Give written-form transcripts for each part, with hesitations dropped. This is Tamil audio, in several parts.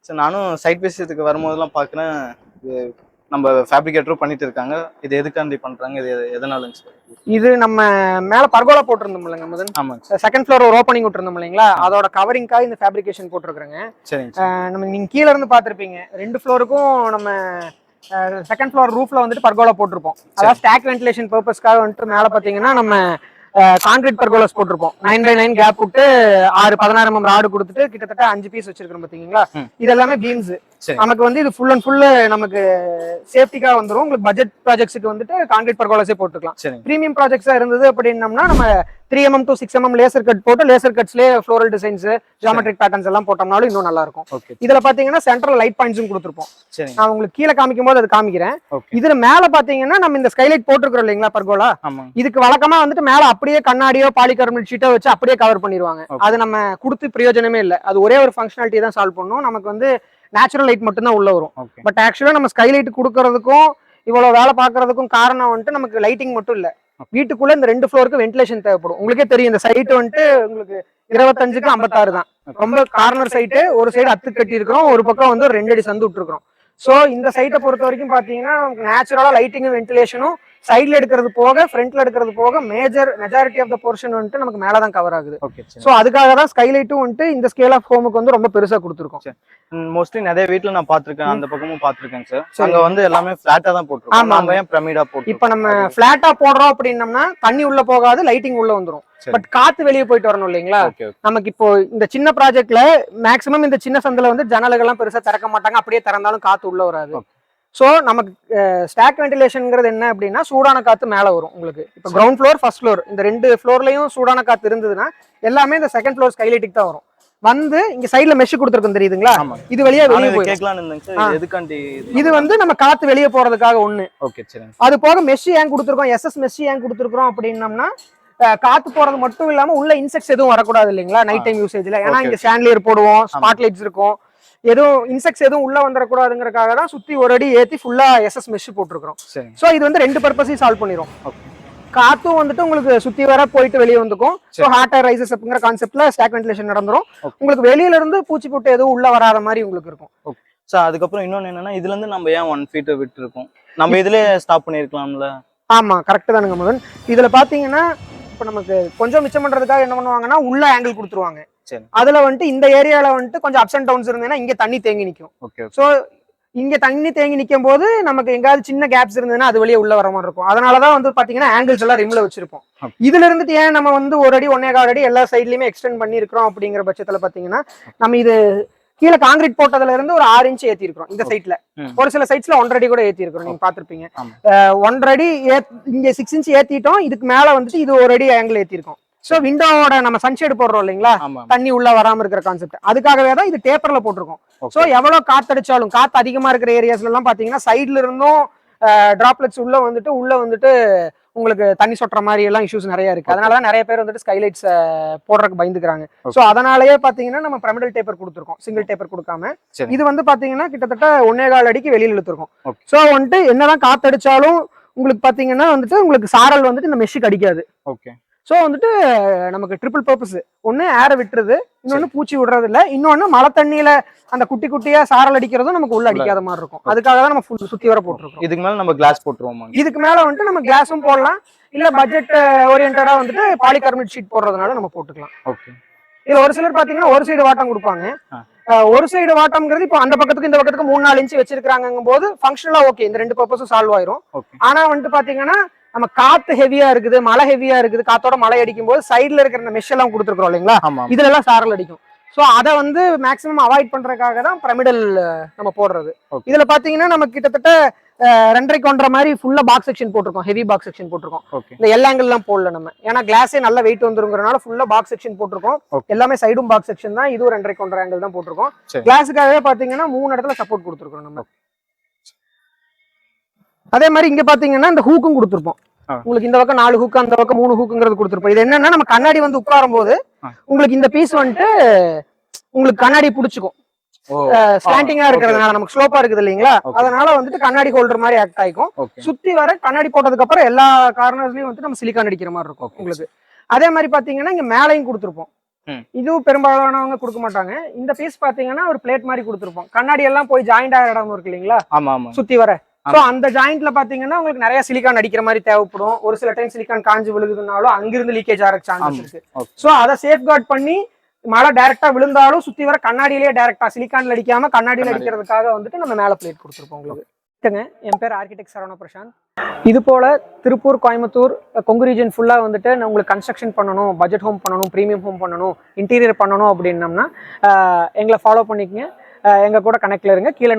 சார் நானும் சைட் பேசியதுக்கு வரும்போதெல்லாம் பார்க்குறேன். இது நம்ம ஃபேப்ரிகேட்டரும் பண்ணிட்டு இருக்காங்க. இது எதுக்காண்டி பண்றாங்க? இது எதனாலங்க சார்? இது நம்ம மேல பர்கோலா போட்டிருந்தோம் இல்லைங்க முதல். ஆமாங்க சார். செகண்ட் ஃப்ளோர் ஒரு ஓப்பனிங் விட்டுருந்தோம் இல்லைங்களா, அதோட கவரிங்காக இந்த ஃபேப்ரிகேஷன் போட்டிருக்கிறேங்க. சரிங்க சார். நம்ம நீங்க கீழ இருந்து பார்த்துருப்பீங்க, 2 ஃப்ளோருக்கும் நம்ம செகண்ட் ஃப்ளோர் ரூஃப்ல வந்துட்டு பர்கோலா போட்டிருப்போம். அதாவது ஸ்டாக் வென்டிலேஷன் பர்பஸ்க்காக வந்துட்டு மேல பாத்தீங்கன்னா நம்ம கான்கிரீட் பர்கோலாஸ் போட்டிருப்போம். 9x9 கேப் விட்டு 16 mm ராடு கொடுத்துட்டு கிட்டத்தட்ட 5 பீஸ் வச்சிருக்கோம் பாத்தீங்களா. இது எல்லாமே பீம்ஸ். நமக்கு வந்து இது ஃபுல் அண்ட் ஃபுல் நமக்கு சேஃப்டிக்காக வந்துடும். உங்களுக்கு பட்ஜெட் ப்ராஜெக்ட்ஸ்க்கு வந்துட்டு கான்கிரீட் பர்கோலாஸே போட்டுக்கலாம். பிரீமியம் ப்ராஜெக்ட்ஸா இருந்தது அப்படின்னம்னா நம்ம 3 mm to 6 mm laser cut போட்டு லேசர் கட்ஸ்லேயே ஃப்ளோரல் டிசைன்ஸ் ஜியோமெட்ரிக் பேட்டர்ன்ஸ் எல்லாம் போட்டோம்னாலும் இன்னும் நல்லா இருக்கும். இதுல பாத்தீங்கன்னா சென்ட்ரல் லைட் பாயிண்ட்ஸும் கொடுத்துருப்போம். நான் உங்களுக்கு கீழே காமிக்கும் போது அது காமிக்கிறேன். இதுல மேல பாத்தீங்கன்னா நம்ம இந்த ஸ்கைலைட் போட்டுருக்கோம் இல்லைங்களா பர்கோலா, இதுக்கு வழக்கமா வந்துட்டு மேல அப்படியே கண்ணாடியோ பாலிகார்பனேட் ஷீட்டோ வச்சு அப்படியே கவர் பண்ணிடுவாங்க. அது நம்ம கொடுத்து பிரயோஜனமே இல்லை. அது ஒரே ஒரு ஃபங்க்ஷனாலிட்டி தான் சால்வ் பண்ணும். நமக்கு வந்து நேச்சுரல் லைட் மட்டும் தான் உள்ள வரும். பட் ஆக்சுவலா நம்ம ஸ்கைலைட் கொடுக்கறதுக்கும் இவ்வளவு வேலை பாக்குறதுக்கும் காரணம் வந்துட்டு நமக்கு லைட்டிங் மட்டும் இல்ல, வீட்டுக்குள்ள இந்த 2 ஃப்ளோருக்கு வென்டிலேஷன் தேவைப்படும். உங்களுக்கே தெரியும் இந்த சைட் வந்துட்டு உங்களுக்கு 25க்கு 56 தான். ரொம்ப கார்னர் சைட்டு. ஒரு சைடு அத்து கட்டி இருக்கிறோம், ஒரு பக்கம் வந்து ஒரு 2 அடி சந்து விட்டுருக்கோம். சோ இந்த சைட்டை பொறுத்த வரைக்கும் பாத்தீங்கன்னா நேச்சுரலா லைட்டிங்கும் வென்டிலேஷனும் சைட்ல எடுக்கிறது போக ஃப்ரண்ட்ல எடுக்கிறது போக மெஜாரிட்டி ஆஃப் த போர்ஷன் வந்துட்டு நமக்கு மேலதான் கவர் ஆகுது. சோ அதுக்காக தான் ஸ்கைலைட்டும் வந்துட்டு இந்த ஸ்கேல் ஆஃப் ஹோமுக்கு வந்து ரொம்ப பெருசா கொடுத்துருக்கோம். மோஸ்ட்லி நிறைய வீட்ல நான் பாத்திருக்கேன், அந்த பக்கமும் பாத்திருக்கேன் சார். அங்க வந்து எல்லாமே ஃபிளாட்டா தான் போட்டுருக்கோம். நாம ஏன் பிரமிடா போட்டு இப்ப நம்ம ஃபிளாட்டா போடுறோம் அப்படின்னம்னா தண்ணி உள்ள போகாது, லைட்டிங் உள்ள வந்துரும். பட் காத்து வெளியே போயிட்டு வரணும் இல்லைங்களா. நமக்கு இப்போ இந்த சின்ன ப்ராஜெக்ட்ல மேக்ஸிமம் இந்த சின்ன சந்தில வந்து ஜன்னல்கள் எல்லாம் பெருசா திறக்க மாட்டாங்க, அப்படியே திறந்தாலும் காத்து உள்ள வராது. சோ நமக்கு ஸ்டாக் வென்டிலேஷன்ங்கிறது என்ன அப்படின்னா சூடான காத்து மேல வரும். உங்களுக்கு இப்போ கிரவுண்ட் ஃப்ளோர் ஃபர்ஸ்ட் ஃப்ளோர் இந்த 2 ஃப்ளோர்லயும் சூடான காத்து இருந்ததுன்னா எல்லாமே இந்த செகண்ட் ஃப்ளோர் ஸ்கைலைட்டுக்கு தான் வரும். வந்து இங்க சைடுல மெஷ் கொடுத்துருக்கும் தெரியுதுங்களா, இது வெளியே போயிடும். இது வந்து நம்ம காத்து வெளியே போறதுக்காக ஒண்ணு. அது போக மெஷ் ஏன் கொடுத்துருக்கோம், எஸ்எஸ் மெஷ் ஏன் கொடுத்துருக்கோம் அப்படின்னம்னா காத்து போறது மட்டும் இல்லாம உள்ள இன்செக்ட்ஸ் எதுவும் வரக்கூடாது இல்லைங்களா நைட் டைம் யூசேஜ்ல. ஏன்னா இங்க சாண்ட்லியர் போடுவோம், ஸ்பாட் லைட்ஸ் இருக்கும், எதுவும் இன்செக்ட்ஸ் எதுவும் உள்ள வந்துடக்கூடாதுங்கிறதுக்காக தான் சுத்தி ஒரு அடி ஏத்தி ஃபுல்லா எஸ்எஸ் மெஷ் போட்டுருக்கோம். சோ இது வந்து 2 பர்பஸையும் சால்வ் பண்ணிரும். காத்தும் வந்துட்டு உங்களுக்கு சுத்தி வர போயிட்டு வெளியே வந்துக்கும். ஸோ ஹாட் ஏர் ரைசஸ் அப்படிங்கிற கான்செப்ட்ல ஸ்டாக் வென்டிலேஷன் நடந்துரும். உங்களுக்கு வெளியில இருந்து பூச்சி போட்டு எதுவும் உள்ள வராத மாதிரி உங்களுக்கு இருக்கும். சார் அதுக்கப்புறம் இன்னொன்னு என்னன்னா இதுல இருந்து நம்ம ஏன் 1 feet விட்டு இருக்கோம், நம்ம இதுல ஸ்டாப் பண்ணிருக்கலாம்ல. ஆமா கரெக்ட் தானுங்க மதன். இதுல பாத்தீங்கன்னா இப்ப நமக்கு கொஞ்சம் மிச்சம் பண்றதுக்காக என்ன பண்ணுவாங்கன்னா உள்ள ஆங்கிள் கொடுத்துருவாங்க. அதுல வந்துட்டு இந்த ஏரியால வந்துட்டு கொஞ்சம் அப்ஸ் அண்ட் டவுன்ஸ் இருந்ததுன்னா இங்க தண்ணி தேங்கி நிற்கும். சோ இங்க தண்ணி தேங்கி நிற்கும் போது நமக்கு எங்காவது சின்ன கேப்ஸ் இருந்ததுன்னா அது வழியே உள்ள வர மாதிரி இருக்கும். அதனாலதான் வந்து பாத்தீங்கன்னா ஆங்கிள்ஸ் எல்லாம் ரிம்ல வச்சிருப்போம். இதுல இருந்துட்டு ஏன் நம்ம வந்து 1 அடி 1.25 அடி எல்லா சைட்லயுமே எக்ஸ்டெண்ட் பண்ணி இருக்கிறோம் அப்படிங்கிற பட்சத்துல பாத்தீங்கன்னா நம்ம இது கீழே காங்கிரீட் போட்டதுல இருந்து ஒரு 6 இன்ச் ஏத்தி இருக்கிறோம். இந்த சைட்ல ஒரு சில சைட்ஸ்ல 1.5 அடி கூட ஏத்தி இருக்கிறோம். நீங்க பாத்திருப்பீங்க 1.5 அடி இங்க 6 இன்ச் ஏத்திட்டோம். இதுக்கு மேல வந்துட்டு இது 1 அடி ஆங்கிள் ஏத்தி இருக்கோம். சோ விண்டோவோட நம்ம சன்ஷேடு போடுறோம் இல்லைங்களா, தண்ணி உள்ள வராம இருக்கிற கான்செப்ட், அதுக்காகவே தான் இது டேப்பர்ல போட்டிருக்கோம். சோ எவ்வளவு காத்தடிச்சாலும் காத்து அதிகமா இருக்கிற ஏரியாஸ்ல எல்லாம் பாத்தீங்கன்னா சைட்ல இருந்தும் டிராப்லெட்ஸ் உள்ள வந்துட்டு உங்களுக்கு தண்ணி சொட்டுற மாதிரி எல்லாம் இஷ்யூஸ் நிறைய இருக்கு. அதனாலதான் நிறைய பேர் வந்துட்டு ஸ்கைலைட்ஸ் போடுறதுக்கு பயந்துக்கிறாங்க. சோ அதனாலயே பாத்தீங்கன்னா நம்ம பிரமிடல் டேப்பர் கொடுத்துருக்கோம், சிங்கிள் டேப்பர் கொடுக்காம. இது வந்து பாத்தீங்கன்னா கிட்டத்தட்ட 1.25 அடிக்கு வெளியில இழுத்துருக்கோம். சோ வந்துட்டு என்னதான் காத்தடிச்சாலும் உங்களுக்கு பாத்தீங்கன்னா வந்துட்டு உங்களுக்கு சாரல் வந்துட்டு இந்த மெஷ்ஷுக்கு அடிக்காது. சோ வந்துட்டு நமக்கு ட்ரிபிள் பர்பஸ், ஒண்ணு ஏர விட்டுறது, இன்னொன்னு பூச்சி விடுறது இல்ல, இன்னொன்னு மழை தண்ணியில அந்த குட்டி குட்டியா சாரல் அடிக்கிறதும் நமக்கு உள்ள அடிக்காத மாதிரி இருக்கும். அதுக்காக தான் நம்ம சுத்தி வர போட்டுருக்கோம். இதுக்கு மேல நம்ம கிளாஸ் போட்டுருவோம். இதுக்கு மேல வந்துட்டு நம்ம கிளாஸும் போடலாம், இல்ல பட்ஜெட் ஓரியன்டா வந்துட்டு பாலிகார்பனேட் ஷீட் போடுறதுனால நம்ம போட்டுக்கலாம். இதுல ஒரு சிலர் பாத்தீங்கன்னா ஒரு சைடு வாட்டம் கொடுப்பாங்க. ஒரு சைடு வாட்டம்ங்கிறது இப்போ அந்த பக்கத்துக்கு இந்த பக்கத்துக்கு 3-4 இன்ச் வச்சிருக்காங்க போது ஃபங்க்ஷனலா ஓகே, இந்த 2 பர்பஸும் சால்வ் ஆயிரும். ஆனா வந்துட்டு பாத்தீங்கன்னா நம்ம காத்து ஹெவியா இருக்குது, மழை ஹெவியா இருக்குது, காத்தோட மழை அடிக்கும் போது சைட்ல இருக்கிற மெஷ் எல்லாம் கொடுத்துருக்கோம் இல்லைங்களா, இதுல எல்லாம் சாரல் அடிக்கும். சோ அதை வந்து மேக்ஸிமம் அவாய்ட் பண்றதுக்காக தான் பிரமிடல் நம்ம போடுறது. இதுல பாத்தீங்கன்னா நம்ம கிட்டத்தட்ட 2.5 1/2 மாதிரி ஃபுல்லா பாக்ஸ் செக்ஷன் போட்டிருக்கோம், ஹெவி பாக்ஸ் செக்ஷன் போட்டிருக்கோம். இந்த எல்லா ஆங்கிள் எல்லாம் போடல நம்ம, ஏன்னா கிளாஸே நல்ல வெயிட் வந்துருங்கிறனால ஃபுல்லா பாக்ஸ் செக்ஷன் போட்டிருக்கோம். எல்லாமே சைடும் பாக்ஸ் செக்ஷன் தான், இதுவும் 2.5 1/2 ஆங்கிள் தான் போட்டிருக்கோம். கிளாஸுக்காகவே பாத்தீங்கன்னா 3 இடத்துல சப்போர்ட் கொடுத்துருக்கோம் நம்ம. அதே மாதிரி இங்க பாத்தீங்கன்னா இந்த ஹூக்கும் கொடுத்துருப்போம். உங்களுக்கு இந்த பக்கம் 4 ஹூக், அந்த பக்கம் 3 ஹூக்குங்கிறது கொடுத்துருப்போம். இது என்னன்னா நம்ம கண்ணாடி வந்து உட்காரும் போது உங்களுக்கு இந்த பீஸ் வந்துட்டு உங்களுக்கு கண்ணாடி பிடிச்சிக்கும். ஸ்லாண்டிங்கா இருக்கிறதுனால நமக்கு ஸ்லோப்பா இருக்குது இல்லைங்களா, அதனால வந்துட்டு கண்ணாடி ஹோல்டர் மாதிரி ஆக்ட் ஆயிக்கும். சுத்தி வர கண்ணாடி போட்டதுக்கு அப்புறம் எல்லா கார்னர்ஸ்லயும் வந்து நம்ம சிலிக்கான் அடிக்கிற மாதிரி இருக்கும் உங்களுக்கு. அதே மாதிரி பாத்தீங்கன்னா இங்க மேலையும் கொடுத்துருப்போம். இதுவும் பெரும்பாலானவங்க கொடுக்க மாட்டாங்க. இந்த பீஸ் பாத்தீங்கன்னா ஒரு பிளேட் மாதிரி கொடுத்துருப்போம். கண்ணாடி எல்லாம் போய் ஜாயிண்ட் ஆகிற இடம் இருக்கு இல்லைங்களா, ஆமா ஆமா. சுத்தி வர. ஸோ அந்த ஜாயிண்ட்ல பாத்தீங்கன்னா உங்களுக்கு நிறைய சிலிக்கான் அடிக்கிற மாதிரி தேவைப்படும். ஒரு சில டைம் சிலிக்கான் காஞ்சு விழுகுதுனாலும் அங்கிருந்து லீக்கேஜ் ஆகிற சான்சஸ் இருக்கு. ஸோ அதை சேஃப்கார்ட் பண்ணி மழை டைரக்டா விழுந்தாலும் சுத்தி வர கண்ணாடியிலேயே டைரக்டா சிலிக்கான்ல அடிக்காம கண்ணாடியில அடிக்கிறதுக்காக வந்துட்டு நம்ம மேல பிளேட் கொடுத்துருப்போம் உங்களுக்கு. என் பேர் ஆர்கிடெக்ட் சரவண பிரசாந்த். இது போல திருப்பூர், கோயம்புத்தூர், கொங்கு ரீஜன் ஃபுல்லா வந்துட்டு உங்களுக்கு கன்ஸ்ட்ரக்ஷன் பண்ணணும், பட்ஜெட் ஹோம் பண்ணணும், ப்ரீமியம் ஹோம் பண்ணணும், இன்டீரியர் பண்ணணும் அப்படின்னம்னா எங்களை ஃபாலோ பண்ணிக்கங்க. எங்க கூட கனெக்ட்ல இருங்க. கீழே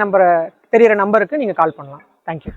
தெரியிற நம்பருக்கு நீங்க கால் பண்ணலாம். தேங்க்யூ.